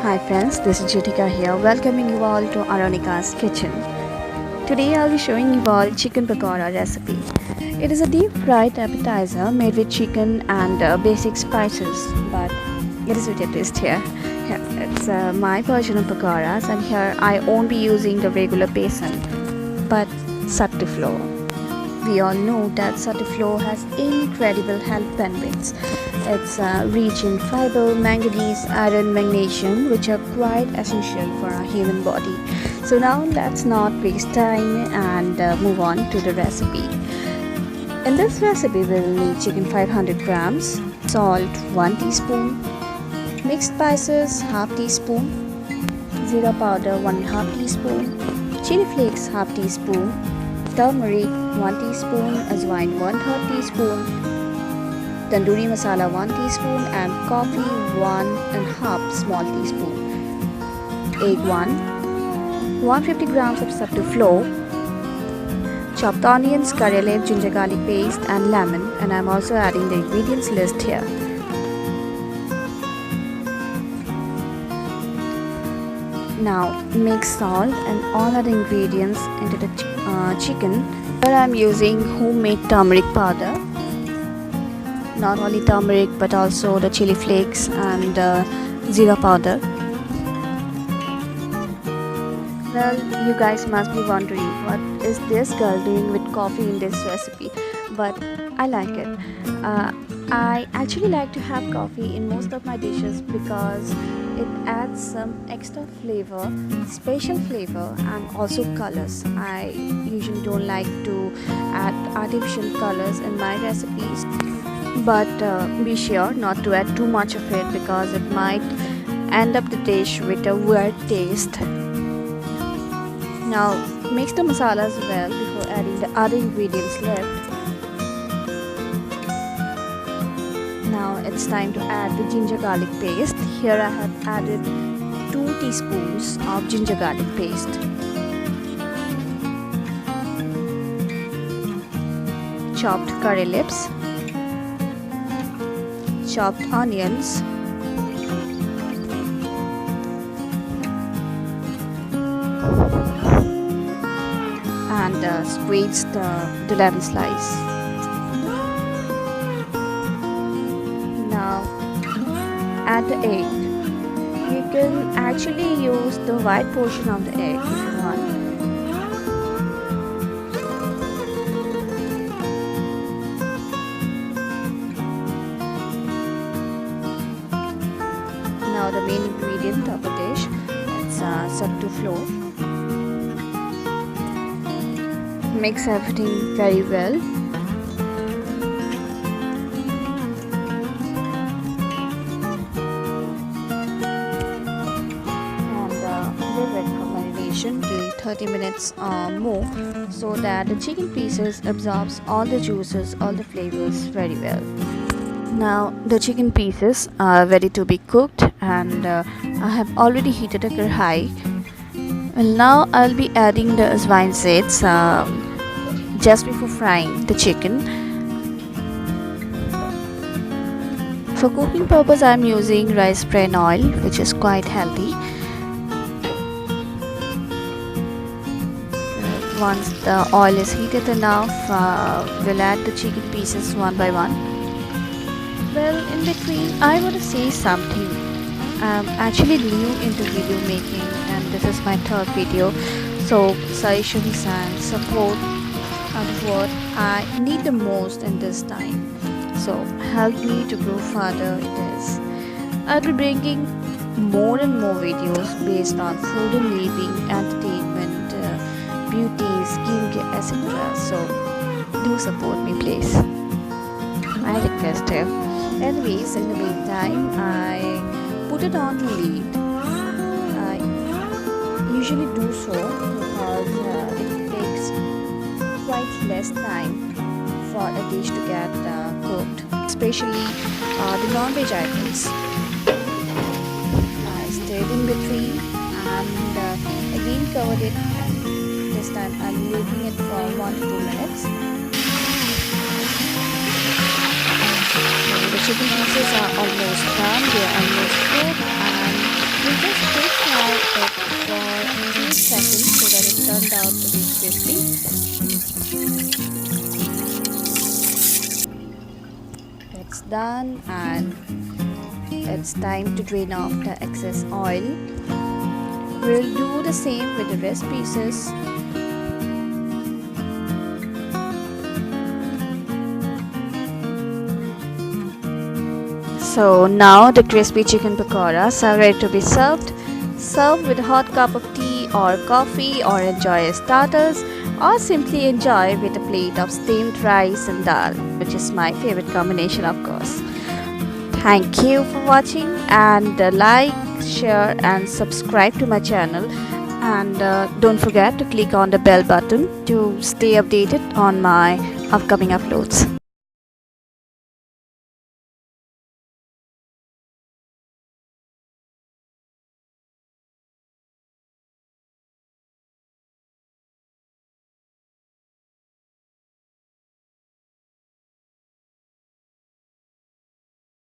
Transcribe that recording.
Hi friends, this is Juthika here, welcoming you all to Aronika's kitchen. Today I'll be showing you all chicken pakoda recipe. It is a deep fried appetizer made with chicken and basic spices, but it is with a twist here. It's my version of pakoras, and here I won't be using the regular besan, but Sattu Flour. We all know that Sattu Flour has incredible health benefits. It's rich in fiber, manganese, iron, magnesium, which are quite essential for our human body. So now let's not waste time and move on to the recipe. In this recipe, we will need chicken 500 grams, salt 1 teaspoon, mixed spices half teaspoon, zira powder 1/2 teaspoon, chili flakes half teaspoon, turmeric 1 teaspoon, ajwain 1/3 teaspoon, tandoori masala 1 teaspoon, and coffee 1/2 small teaspoon. Egg 1, 150 grams of sattu flour, chopped onions, curry leaf, ginger garlic paste, and lemon. And I'm also adding the ingredients list here. Now mix salt and all other ingredients into the chicken. Here I'm using homemade turmeric powder. Not only turmeric but also the chili flakes and zira powder. Well, you guys must be wondering, what is this girl doing with coffee in this recipe? But I like it. I actually like to have coffee in most of my dishes because it adds some extra flavor, special flavor, and also colors. I usually don't like to add artificial colors in my recipes, but be sure not to add too much of it because it might end up the dish with a weird taste. Now mix the masalas well before adding the other ingredients left. Now it's time to add the ginger garlic paste. Here I have added 2 teaspoons of ginger garlic paste. Chopped curry leaves, chopped onions, and squeezed the lemon slice. Now add the egg. You can actually use the white portion of the egg if you want. Now the main ingredient of the dish, it's sattu flour. Mix everything very well. Leave it for marination till 30 minutes or more so that the chicken pieces absorbs all the juices, all the flavors very well. Now the chicken pieces are ready to be cooked, and I have already heated a kadhai. Well, now I'll be adding the ajwain seeds just before frying the chicken. For cooking purpose, I'm using rice bran oil, which is quite healthy. Once the oil is heated enough, we'll add the chicken pieces one by one. Well, in between, I want to say something. I'm actually new into video making, and this is my third video, so suggestions and support are what I need the most in this time. So help me to grow further it is. I'll be bringing more and more videos based on food and living, entertainment, beauty, skincare, etc. So do support me, please. I request you. Anyways, in the meantime, I put it on the lid. I usually do so because it takes quite less time for a dish to get cooked, especially the non-veg items. I stirred in between and again covered it, and this time I'm leaving it for 1 to 2 minutes. So the chicken pieces are almost done, they are almost cooked, and we just turned out to be crispy. It's done and it's time to drain off the excess oil. We'll do the same with the rest pieces. So now the crispy chicken pakoras are ready to be served. Serve with a hot cup of tea or coffee, or enjoy as starters, or simply enjoy with a plate of steamed rice and dal, which is my favorite combination, of course. Thank you for watching, and like, share and subscribe to my channel, and don't forget to click on the bell button to stay updated on my upcoming uploads.